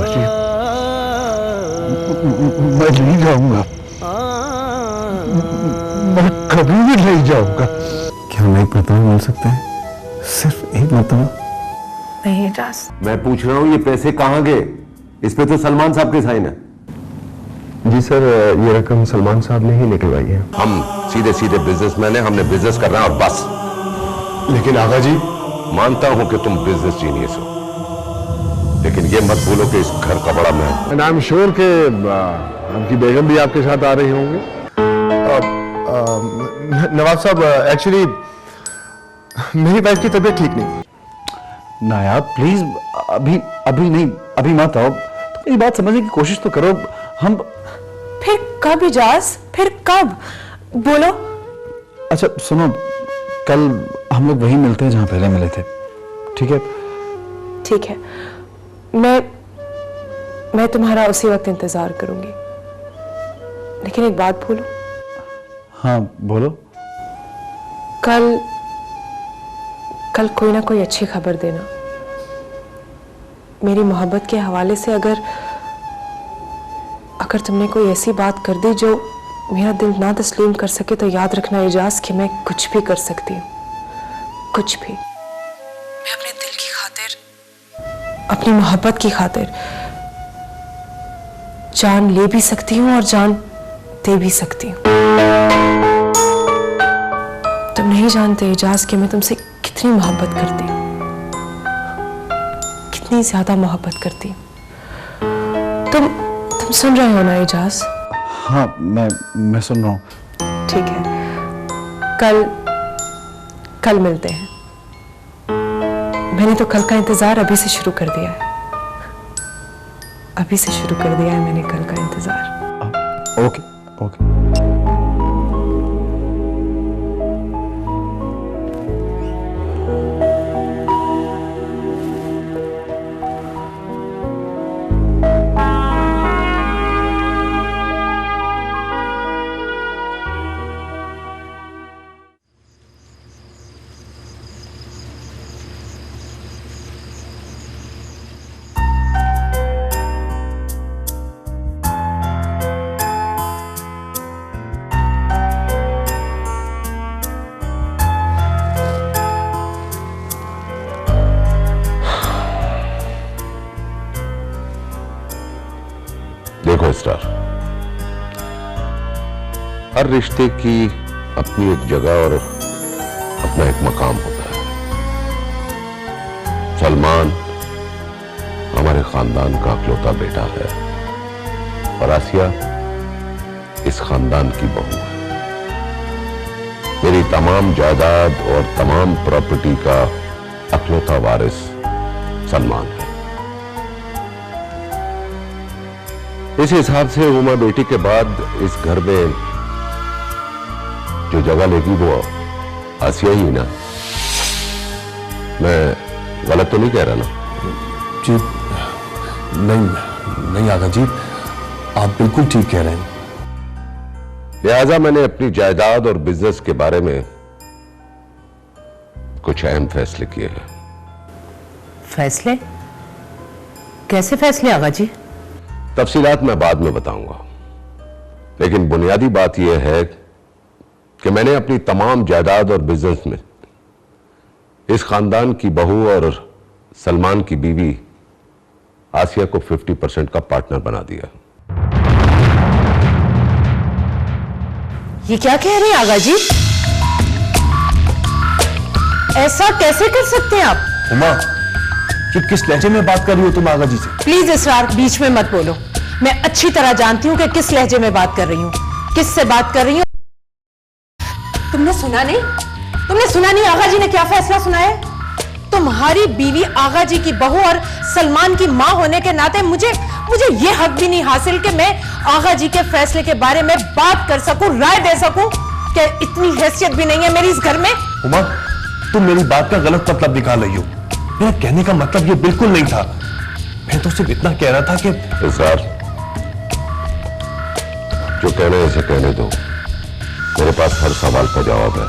आगा जी, मैं नहीं जाऊंगा, मैं कभी भी नहीं जाऊंगा। क्या हम एक मरतबा मिल सकते हैं? सिर्फ एक मरतबा? नहीं एजाज। मैं पूछ रहा हूं ये पैसे कहां गए? इस पे तो सलमान साहब के साइन है। जी सर, ये रकम सलमान साहब ने ही निकलवाई है। हम सीधे सीधे बिजनेसमैन हैं, हमने बिजनेस करना है और बस। लेकिन आगा जी, मानता हूं कि तुम बिजनेस जीनियस हो, लेकिन ये मत भूलो कि इस घर का बड़ा मैं। एंड आई एम श्योर कि आपकी बेगम भी आपके साथ आ रही होंगे। नवाब साहब, एक्चुअली मेरी वाइफ की तबीयत ठीक नहीं। ना यार प्लीज, अभी अभी नहीं, अभी मत आओ। तो मेरी बात समझने की कोशिश तो करो। हम फिर कब एजाज, फिर कब? बोलो। अच्छा सुनो, कल हम लोग वहीं मिलते हैं जहां पहले मिले थे, ठीक है? ठीक है, मैं तुम्हारा उसी वक्त इंतजार करूंगी, लेकिन एक बात बोलो। हाँ बोलो। कल कोई ना कोई अच्छी खबर देना। मेरी मोहब्बत के हवाले से अगर तुमने कोई ऐसी बात कर दी जो मेरा दिल ना तस्लीम कर सके, तो याद रखना एजाज कि मैं कुछ भी कर सकती हूँ, कुछ भी। मैं अपने दिल की खातिर, अपनी मोहब्बत की खातिर जान ले भी सकती हूँ और जान दे भी सकती हूँ। तुम नहीं जानते एजाज कि मैं तुमसे कितनी मोहब्बत करती हूँ, कितनी ज्यादा मोहब्बत करती हूँ। तुम सुन रहे हो ना एजाज? हाँ मैं सुन रहा हूँ। ठीक है, कल मिलते हैं। मैंने तो कल का इंतजार अभी से शुरू कर दिया है, अभी से शुरू कर दिया है मैंने कल का इंतजार। Okay okay. देखो स्टार, हर रिश्ते की अपनी एक जगह और अपना एक मकाम होता है। सलमान हमारे खानदान का इकलौता बेटा है और आसिया इस खानदान की बहू है। मेरी तमाम जायदाद और तमाम प्रॉपर्टी का इकलौता वारिस सलमान है। इस हिसाब से उमा बेटी के बाद इस घर में जो जगह लेगी वो आसिया ही ना। मैं गलत तो नहीं कह रहा ना? जी नहीं आगा जी, आप बिल्कुल ठीक कह रहे हैं। लिहाजा मैंने अपनी जायदाद और बिजनेस के बारे में कुछ अहम फैसले किए हैं। फैसले? कैसे फैसले आगा जी? तफसीलात मैं बाद में बताऊंगा, लेकिन बुनियादी बात यह है कि मैंने अपनी तमाम जायदाद और बिजनेस में इस खानदान की बहू और सलमान की बीवी आसिया को 50% का पार्टनर बना दिया। ये क्या कह रहे हैं आगा जी? ऐसा कैसे कर सकते हैं आप? उमा, ये किस लहजे में बात कर रही हो तुम आगा जी से? प्लीज इसरार, बीच में मत बोलो। मैं अच्छी तरह जानती हूं कि किस लहजे में बात कर रही हूं, किससे बात कर रही हूं। तुमने सुना नहीं? तुमने सुना नहीं आगा जी ने क्या फैसला सुनाया? तुम्हारी बीवी आगा जी की बहू और सलमान की मां होने के नाते मुझे यह हक भी नहीं हासिल कि मैं आगा जी के फैसले के बारे में बात कर सकूं, राय दे सकूं। क्या इतनी हैसियत भी नहीं है मेरी इस घर में? उमा, तुम मेरी बात का गलत मतलब निकाल रही हो। मेरा कहने का मतलब ये बिल्कुल नहीं था। मैं तो सिर्फ इतना कह रहा था कि सर, जो कहना है इसे कहने दो। मेरे पास हर सवाल का जवाब है।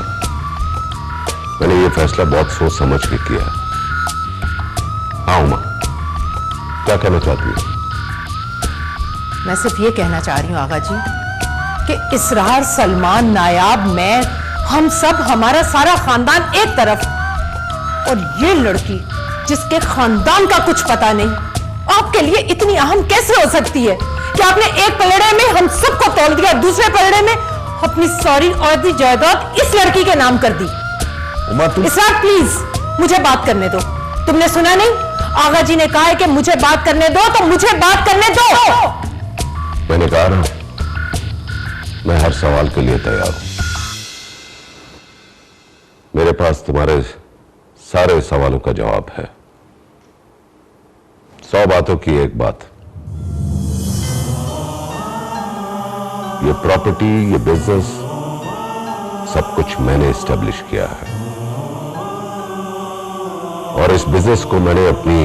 मैंने ये फैसला बहुत सोच समझ के किया है। हाँ उमा, क्या कहना चाहती है? मैं सिर्फ ये कहना चाह रही हूं आगा जी कि इसरार, सलमान, नायाब, मैं, हम सब, हमारा सारा खानदान एक तरफ, और ये लड़की जिसके खानदान का कुछ पता नहीं, आपके लिए इतनी अहम कैसे हो सकती है कि आपने एक पलड़े में हम सबको तोड़ दिया, दूसरे पलड़े में अपनी सारी आधी जायदाद इस लड़की के नाम कर दी। उमा तुम इसरार प्लीज मुझे बात करने दो। तुमने सुना नहीं, आगा जी ने कहा है कि मुझे बात करने दो, तो मुझे बात करने दो। मैंने कहा ना, मैं हर सवाल के लिए तैयार हूं। मेरे पास तुम्हारे सारे सवालों का जवाब है। 100 बातों की एक बात, ये प्रॉपर्टी, ये बिजनेस, सब कुछ मैंने एस्टेब्लिश किया है, और इस बिजनेस को मैंने अपनी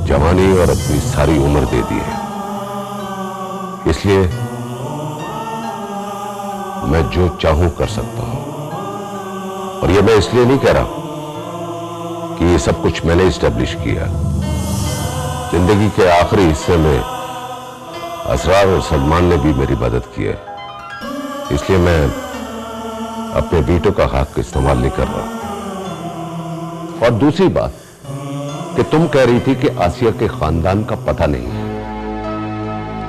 जवानी और अपनी सारी उम्र दे दी है। इसलिए मैं जो चाहूं कर सकता हूं, और ये मैं इसलिए नहीं कह रहा कि ये सब कुछ मैंने एस्टेब्लिश किया। जिंदगी के आखिरी हिस्से में असरार और सलमान ने भी मेरी मदद की है, इसलिए मैं अपने वीटो का हक इस्तेमाल नहीं कर रहा। और दूसरी बात कि तुम कह रही थी कि आसिया के खानदान का पता नहीं है,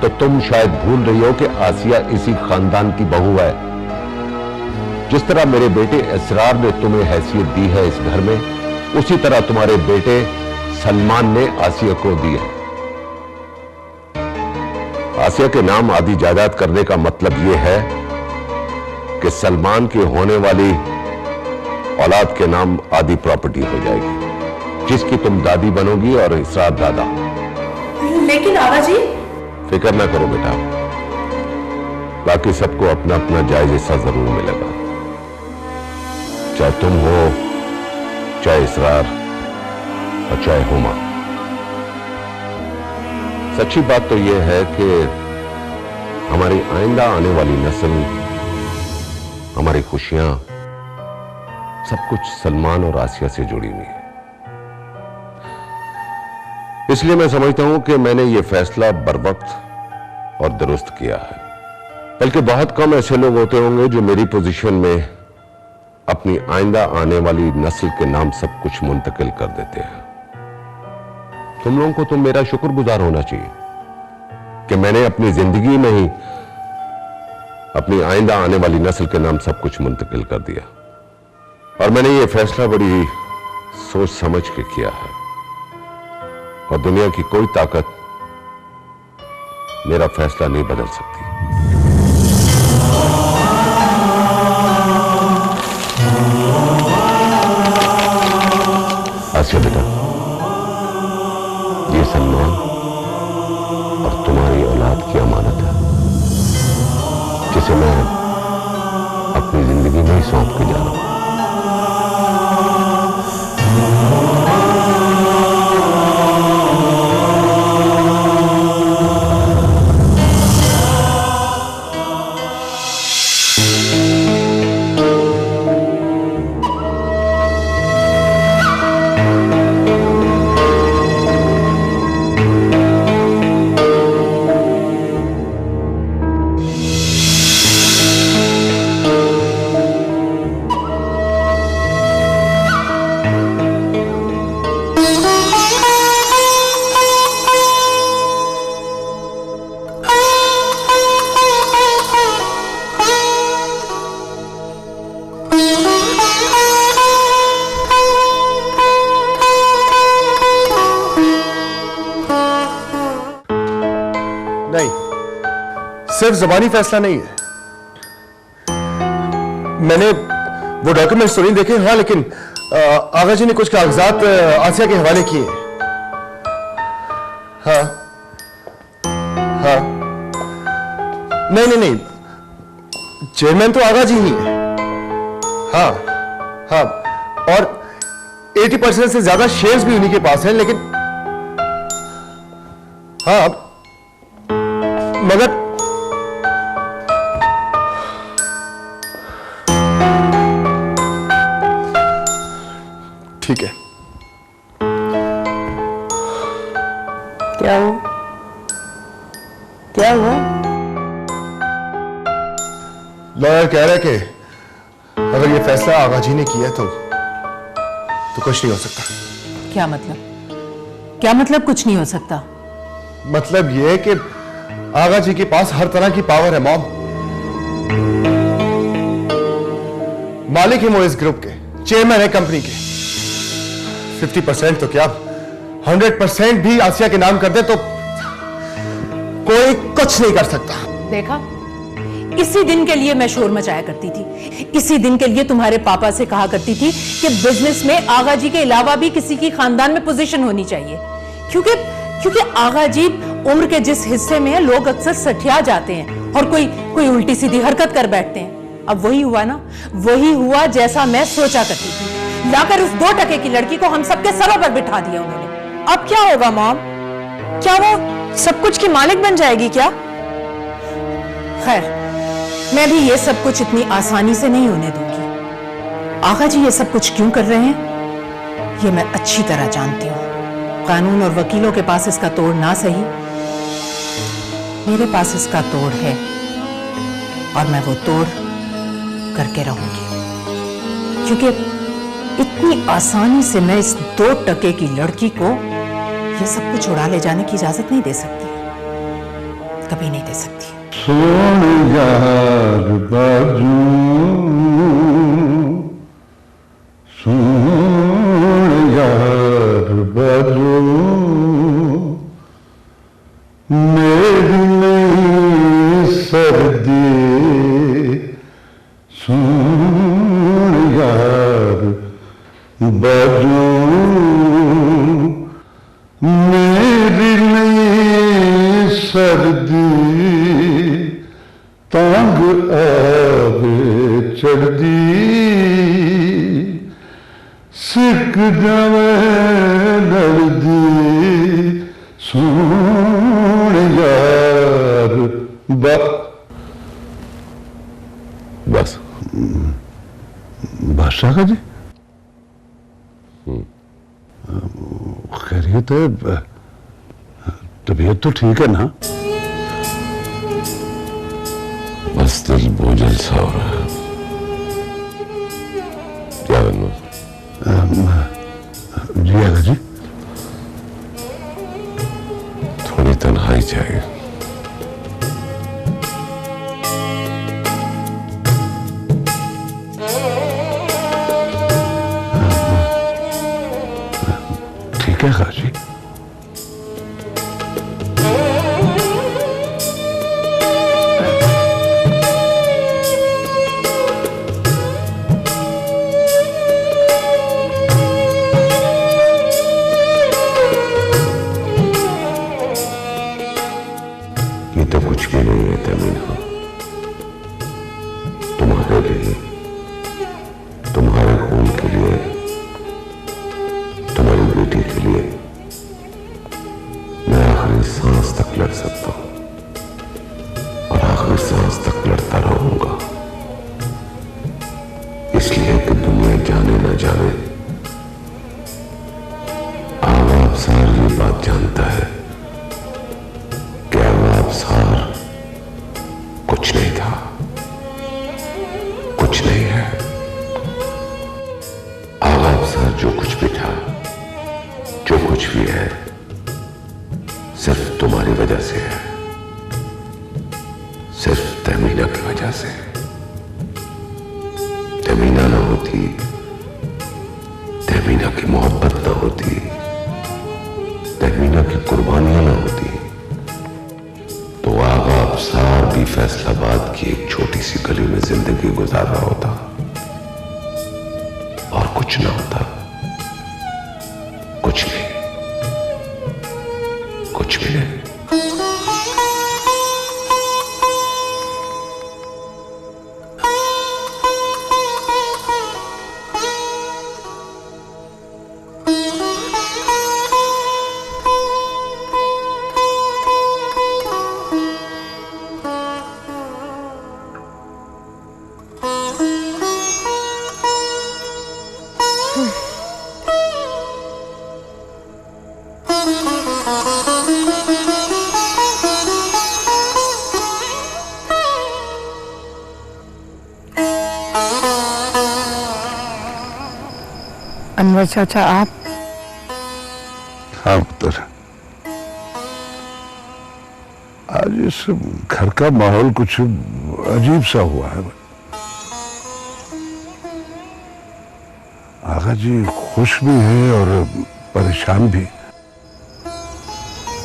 तो तुम शायद भूल रही हो कि आसिया इसी खानदान की बहू है। जिस तरह मेरे बेटे इसरार ने तुम्हें हैसियत दी है इस घर में, उसी तरह तुम्हारे बेटे सलमान ने आसिया को दी है। आसिया के नाम आधी जायदाद करने का मतलब यह है कि सलमान की होने वाली औलाद के नाम आधी प्रॉपर्टी हो जाएगी, जिसकी तुम दादी बनोगी और इसरार दादा। लेकिन आगा जी, फिक्र ना करो बेटा, बाकी सबको अपना अपना जायज हिस्सा जरूर मिलेगा, चाहे तुम हो, चाहे इसरार और चाहे हुमा। सच्ची बात तो यह है कि हमारी आइंदा आने वाली नस्ल, हमारी खुशियां, सब कुछ सलमान और आसिया से जुड़ी हुई है। इसलिए मैं समझता हूं कि मैंने यह फैसला बरवक्त और दुरुस्त किया है। बल्कि बहुत कम ऐसे लोग होते होंगे जो मेरी पोजीशन में अपनी आइंदा आने वाली नस्ल के नाम सब कुछ मुंतकिल कर देते हैं। तुम लोगों को तो मेरा शुक्रगुजार होना चाहिए कि मैंने अपनी जिंदगी में ही अपनी आइंदा आने वाली नस्ल के नाम सब कुछ मुंतकिल कर दिया, और मैंने ये फैसला बड़ी सोच समझ के किया है, और दुनिया की कोई ताकत मेरा फैसला नहीं बदल सकती। आसिया बेटा, ये सलमान और तुम्हारी औलाद की अमानत है, जिसे मैं अपनी जिंदगी में ही सौंप के जा रहा हूं। सिर्फ जबानी फैसला नहीं है। मैंने वो डॉक्यूमेंट्स तो नहीं देखे, हाँ, लेकिन आगा जी ने कुछ कागजात आसिया के हवाले किए। हाँ हाँ, नहीं नहीं नहीं, चेयरमैन तो आगा जी ही है। हाँ हाँ, और 80% से ज्यादा शेयर्स भी उन्हीं के पास हैं, लेकिन हाँ, मगर ठीक है। क्या हो? क्या हुआ? लॉयर कह रहे कि अगर ये फैसला आगा जी ने किया तो कुछ नहीं हो सकता। क्या मतलब? क्या मतलब कुछ नहीं हो सकता? मतलब ये है कि आगा जी के पास हर तरह की पावर है मॉम। मालिक है वो इस ग्रुप के, चेयरमैन है कंपनी के। 50% तो क्या 100% भी आसिया के नाम कर दे तो कोई कुछ नहीं कर सकता। देखा, इसी दिन के लिए मैं शोर मचाया करती थी, इसी दिन के लिए तुम्हारे पापा से कहा करती थी कि बिजनेस में आगा जी के अलावा भी किसी की खानदान में पोजीशन होनी चाहिए, क्योंकि आगा जी उम्र के जिस हिस्से में है लोग अक्सर सठिया जाते हैं और कोई उल्टी सीधी हरकत कर बैठते हैं। अब वही हुआ ना, वही हुआ जैसा मैं सोचा करती थी। लाकर उस 2% की लड़की को हम सबके सरों पर बिठा दिया उन्होंने। अब क्या होगा मॉम? क्या वो सब कुछ की मालिक बन जाएगी क्या? खैर, मैं भी ये सब कुछ इतनी आसानी से नहीं होने दूंगी। आगा जी ये सब कुछ क्यों कर रहे हैं ये मैं अच्छी तरह जानती हूं। कानून और वकीलों के पास इसका तोड़ ना सही, मेरे पास इसका तोड़ है और मैं वो तोड़ करके रहूंगी, क्योंकि इतनी आसानी से मैं इस 2% की लड़की को ये सब कुछ उड़ा ले जाने की इजाजत नहीं दे सकती, कभी नहीं दे सकती। सुन यार बाजू, सुन यार बाजू, मेरी नई सर्दी, सुन यार बाजू, मेरी नई सर्दी, तंग आवे चढ़दी, सिक जावे लड़दी, सुन यार बस बादशाह का जी खैरियत है? तबीयत तो ठीक है ना? बस दिल बोझल सा हो रहा है। क्या बनू? जी आगा जी। थोड़ी तन्हाई चाहिए। ठीक है गाजी। ये तो कुछ भी नहीं है तमीना, तुम्हारे लिए, तुम्हारे खून के लिए, तुम्हारी बेटी के लिए मैं आखिरी सांस तक लड़ सकता हूं और आखिरी सांस तक लड़ता रहूंगा, इसलिए कि दुनिया जाने ना जाने आवाब सार ये बात जानता है कि आवाब सार कुछ नहीं था, कुछ नहीं है। आवाब सार जो कुछ भी था, जो कुछ भी है, सिर्फ तुम्हारी वजह से है, सिर्फ तमीना की वजह से। तमीना ना होती, तमीना की मोहब्बत ना होती, तमीना की कुर्बानियां ना होती, तो आवाब सार भी फैसलाबाद की एक छोटी सी गली में जिंदगी गुजार रहा होता और कुछ ना होता, कुछ नहीं, कुछ भी नहीं। अनवर चाचा आप? हाँ पुत्र, आज इस घर का माहौल कुछ अजीब सा हुआ है। आगा जी खुश भी है और परेशान भी।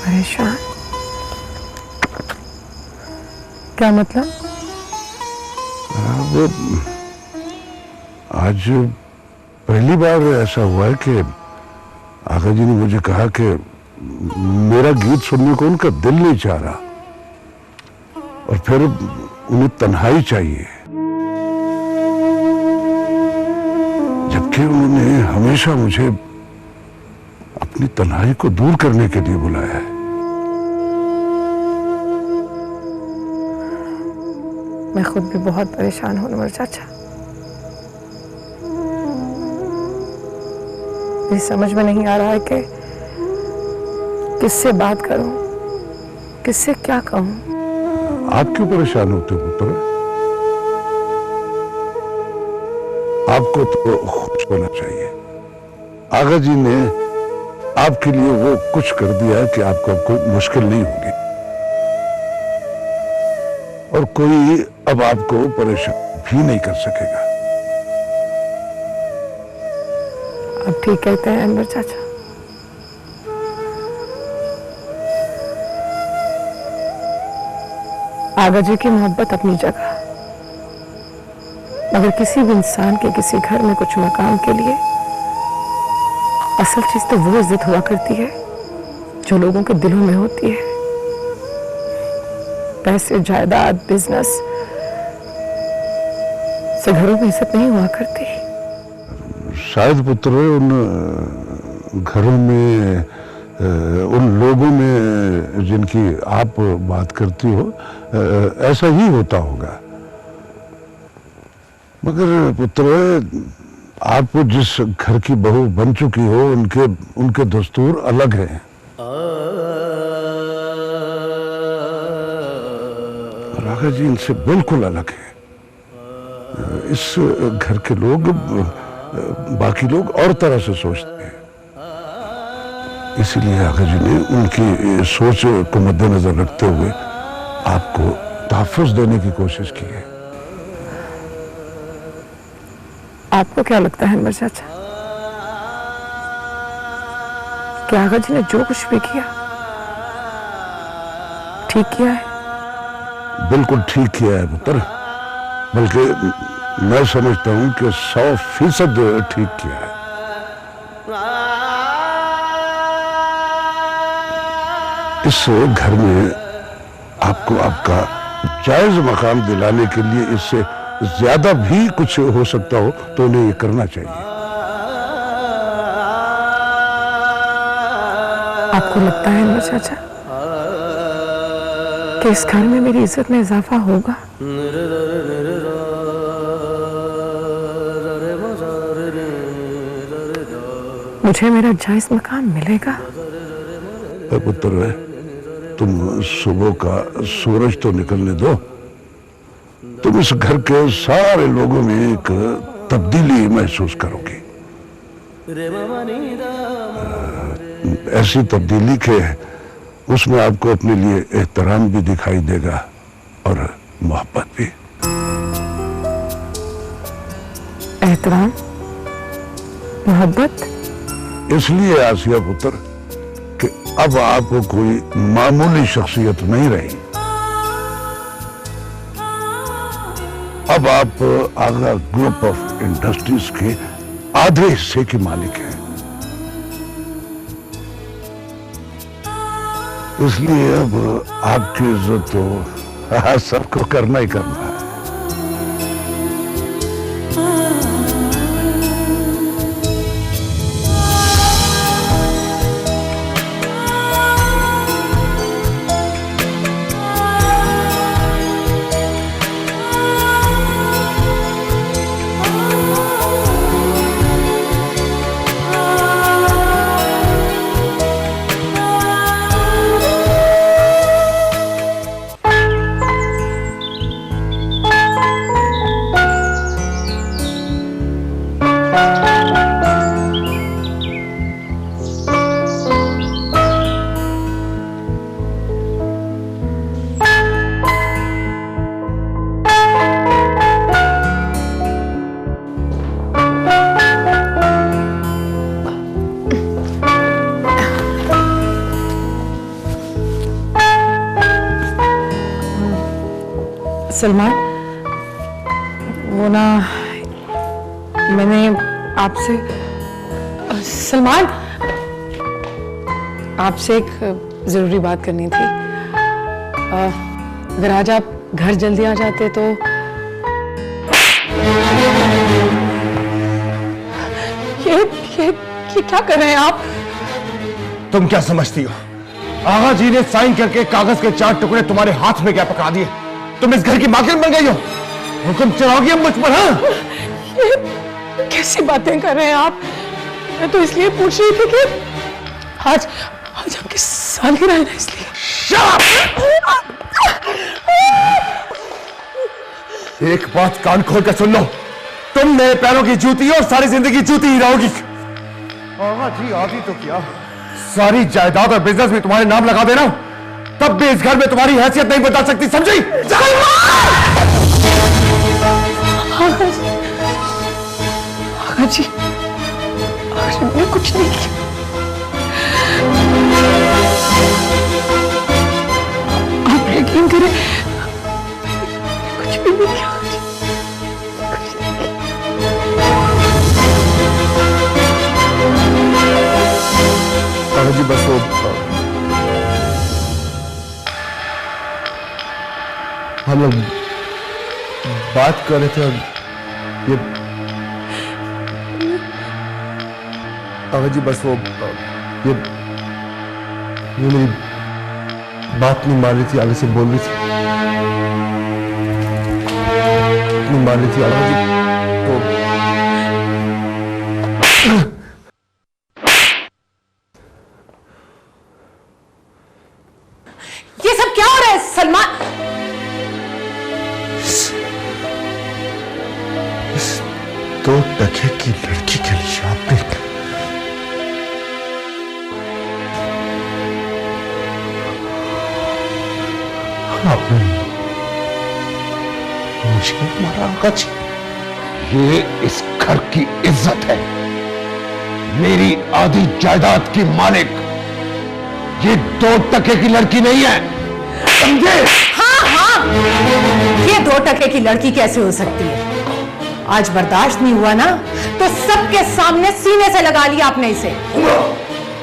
परेशान? क्या मतलब? वो आज पहली बार ऐसा हुआ है कि आगा जी ने मुझे कहा कि मेरा गीत सुनने को उनका दिल नहीं चाह रहा और फिर उन्हें तन्हाई चाहिए, जबकि उन्होंने हमेशा मुझे अपनी तन्हाई को दूर करने के लिए बुलाया है। मैं खुद भी बहुत परेशान हूं अनवर चाचा। मुझे समझ में नहीं आ रहा है कि किससे बात करूं, किससे क्या कहूं। आप क्यों परेशान होते हो पुत्र? आपको तो खुश होना चाहिए। आगा जी ने आपके लिए वो कुछ कर दिया है कि आपको अब कोई मुश्किल नहीं होगी और कोई अब आपको परेशान भी नहीं कर सकेगा। आप ठीक कहते हैं अनवर चाचा। आगा जी की मोहब्बत अपनी जगह, मगर किसी भी इंसान के किसी घर में कुछ मकाम के लिए असल चीज तो वो इज्जत हुआ करती है जो लोगों के दिलों में होती है। पैसे, जायदाद, बिजनेस से घरों में इज्जत नहीं हुआ करती। शायद पुत्र उन घरों में, उन लोगों में जिनकी आप बात करती हो, ऐसा ही होता होगा। मगर पुत्र, आप जिस घर की बहू बन चुकी हो उनके दस्तूर अलग हैं। राघा जी इनसे बिल्कुल अलग है। इस घर के लोग, बाकी लोग और तरह से सोचते हैं, इसीलिए आगा जी ने उनकी सोच को मद्देनजर रखते हुए आपको तहफ़्फ़ुज़ देने की कोशिश की है। आपको क्या लगता है अनवर चाचा कि आगा जी ने जो कुछ भी किया ठीक किया है? बिल्कुल ठीक किया है पुत्र, बल्कि मैं समझता हूं कि 100% ठीक किया है। इस घर में आपको आपका जायज मकाम दिलाने के लिए इससे ज्यादा भी कुछ हो सकता हो तो उन्हें ये करना चाहिए। आपको लगता है अनवर चाचा कि इस घर में मेरी इज्जत में इजाफा होगा? मुझे मेरा जायज मकाम मिलेगा? पुत्र, तुम सुबह का सूरज तो निकलने दो। तुम इस घर के सारे लोगों में एक तब्दीली महसूस करोगी, ऐसी तब्दीली के उसमें आपको अपने लिए एहतराम भी दिखाई देगा और मोहब्बत भी। एहतराम, मोहब्बत? इसलिए आसिया पुत्र कि अब आपको कोई मामूली शख्सियत नहीं रही। अब आप आगा ग्रुप ऑफ इंडस्ट्रीज के आधे हिस्से के मालिक हैं। इसलिए अब आपकी इज्जत तो सबको करना ही करना है। सलमान, वो ना मैंने आपसे सलमान आपसे एक जरूरी बात करनी थी। अगर आज आप घर जल्दी आ जाते तो। ये क्या कर रहे हैं आप? तुम क्या समझती हो? आगा जी ने साइन करके कागज के 4 टुकड़े तुम्हारे हाथ में क्या पकड़ा दिए? तुम इस घर की मालकिन बन गई हो, हुक्म चलाओगी अब मुझ पर? हाँ, ये कैसी बातें कर रहे हैं आप? मैं तो इसलिए पूछ रही थी कि आज आपकी सालगिरह है ना, इसलिए। एक बात कान खोल कर सुन लो, तुम मेरे पैरों की जूती हो और सारी जिंदगी जूती ही रहोगी। आगा जी आदि तो क्या, सारी जायदाद और बिजनेस भी तुम्हारे नाम लगा देना, तब भी इस घर में तुम्हारी हैसियत नहीं बदल सकती, समझी? आगा जी, मैंने कुछ नहीं किया। आप यकीन करें, कुछ भी नहीं किया। जी बस वो हम लोग बात कर रहे थे और ये जी बस वो ये मेरी बात नहीं मान रही थी, आगे से बोल रही थी, नहीं मान रही थी आगे जी, तो ये सब क्या हो रहा है सलमान? इस 2 टके की लड़की के लिए आपने मुझे मारा? आगा ये इस घर की इज्जत है, मेरी आधी जायदाद की मालिक ये 2 टके की लड़की नहीं है, समझे? हाँ, ये 2 टके की लड़की कैसे हो सकती है? आज बर्दाश्त नहीं हुआ ना, तो सबके सामने सीने से लगा लिया आपने इसे।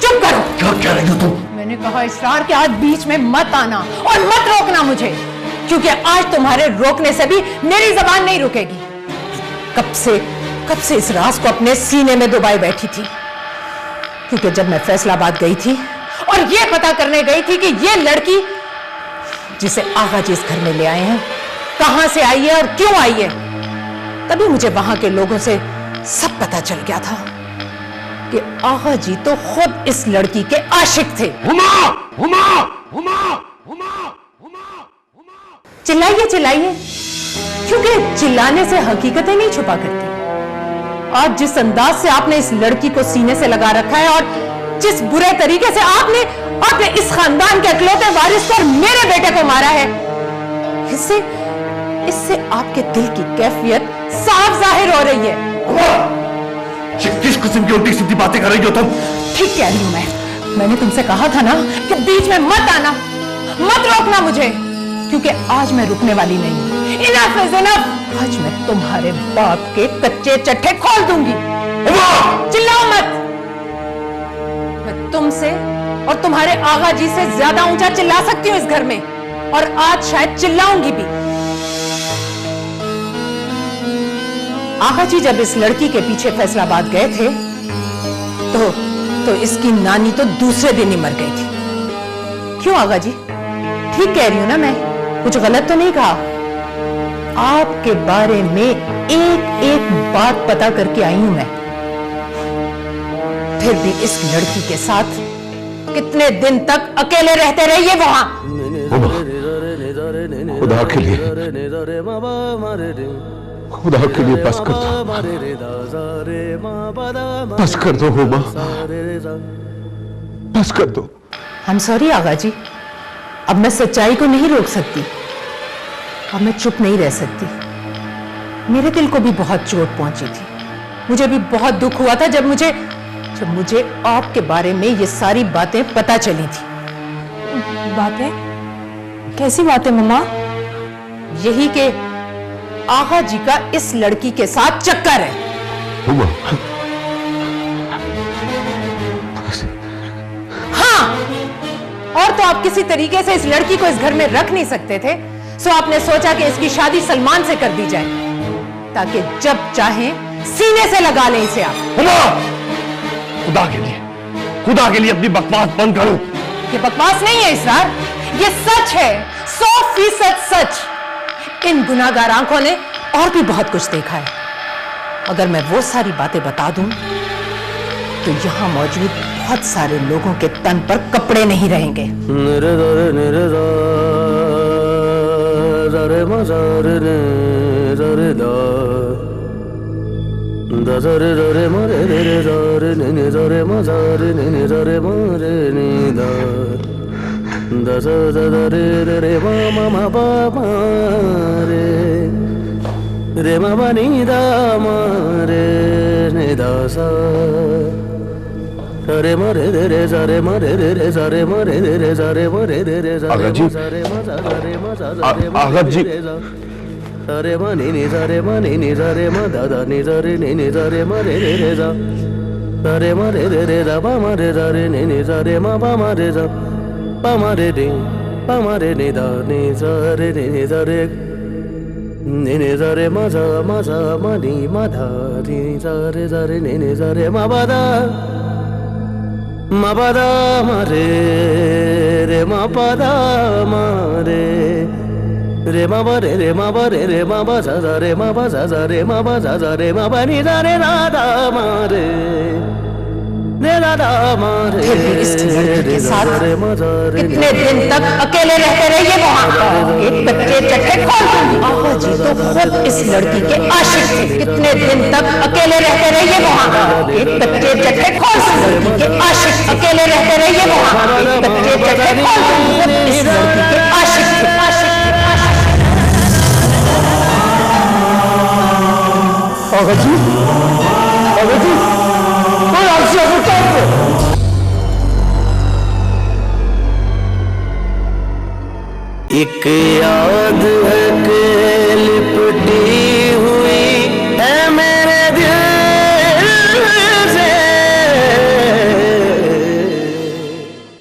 चुप करो। क्या कह रही हो तुम? मैंने कहा इसरार के आज बीच में मत आना और मत रोकना मुझे, क्योंकि आज तुम्हारे रोकने से भी मेरी जबान नहीं रुकेगी। कब से इस राज को अपने सीने में दबाए बैठी थी, क्योंकि जब मैं फैसलाबाद गई थी और ये पता करने गई थी कि ये लड़की जिसे आगा जी इस घर में ले आए हैं कहां से आई है और क्यों आई है, तभी मुझे वहां के लोगों से सब पता चल गया था कि आगा जी तो खुद इस लड़की के आशिक थे। हुमा, हुमा, हुमा, हुमा, हुमा, हुमा। चिल्लाइए, क्योंकि चिल्लाने से हकीकतें नहीं छुपा करती। आज जिस अंदाज से आपने इस लड़की को सीने से लगा रखा है और जिस बुरे तरीके से आपने इस खानदान के इकलौते वारिस पर मेरे बेटे को मारा है, इससे आपके दिल की कैफियत साफ जाहिर हो रही है। किस किस्म की उल्टी सीधी बातें कर रही हो तुम? ठीक कह रही हूं मैंने तुमसे कहा था ना कि बीच में मत आना, मत रोकना मुझे, क्योंकि आज मैं रुकने वाली नहीं हूं। Enough is enough. आज मैं तुम्हारे बाप के कच्चे चट्टे खोल दूंगी। चिल्लाओ मत। मैं तुमसे और तुम्हारे आगा जी से ज्यादा ऊंचा चिल्ला सकती हूं इस घर में, और आज शायद चिल्लाऊंगी भी। आगा जी जब इस लड़की के पीछे फैसलाबाद गए थे तो इसकी नानी तो दूसरे दिन ही मर गई थी। क्यों आगा जी? ठीक कह रही हूं ना मैं? कुछ गलत तो नहीं कहा? आपके बारे में एक एक बात पता करके आई हूं मैं, फिर भी इस लड़की के साथ कितने दिन तक अकेले रहते रहिए वहां? खुदा के लिए बस कर दो, बस कर दो हुमा, बस कर दो। I'm sorry आगा जी, अब मैं सच्चाई को नहीं रोक सकती, अब मैं चुप नहीं रह सकती। मेरे दिल को भी बहुत चोट पहुंची थी, मुझे भी बहुत दुख हुआ था जब मुझे आपके बारे में ये सारी बातें पता चली थी। बातें? कैसी बातें मम्मा? यही के आगा जी का इस लड़की के साथ चक्कर है। उमा, हाँ, और तो आप किसी तरीके से इस लड़की को इस घर में रख नहीं सकते थे, सो आपने सोचा कि इसकी शादी सलमान से कर दी जाए, ताकि जब चाहे सीने से लगा लें इसे आप। उमा, खुदा के लिए अपनी बकवास बंद करो। ये बकवास नहीं है इसरार, ये सच है, 100% सच। इन गुनाहगार आंखों ने और भी बहुत कुछ देखा है। अगर मैं वो सारी बातें बता दूं तो यहां मौजूद बहुत सारे लोगों के तन पर कपड़े नहीं रहेंगे। रे मामा नी दा मारे ने दा सा रे मारे रे सा रे मारे रे सा रे मारे रे सा रे मारे रे सा आगा जी, आगा जी, रे मा नी सा रे मा नी सा रे मा दा दा नी सा रे मा रे रे सा रे मा रे सा पा मा रे सा रे नी सा रे मा पा मा रे सा पा मा रे नी दा नी सा रे नी सा रे मा नी मा धा नी सा रे नी सा रे मा बा दा मा रे मा पा दा मा रे मा बा रे मा बा रे मा बा सा रे मा बा सा रे मा बा सा रे मा बा नी सा रे रा दा मा रे फिर भी इस लड़की के साथ कितने दिन तक अकेले रहते रहिए वहां। एक बच्चे चट्टे खोल दूंगी। आगा जी तो खुद इस लड़की के आशिक थे। कितने दिन तक अकेले रहते रहिए वहां। एक बच्चे चट्टे खोल लड़की के आशिक। अकेले रहते रहिए वहां। एक बच्चे चट्टे खोल दूंगी। इस लड़की के आशिक थे। आगा जी, आगा जी, एक याद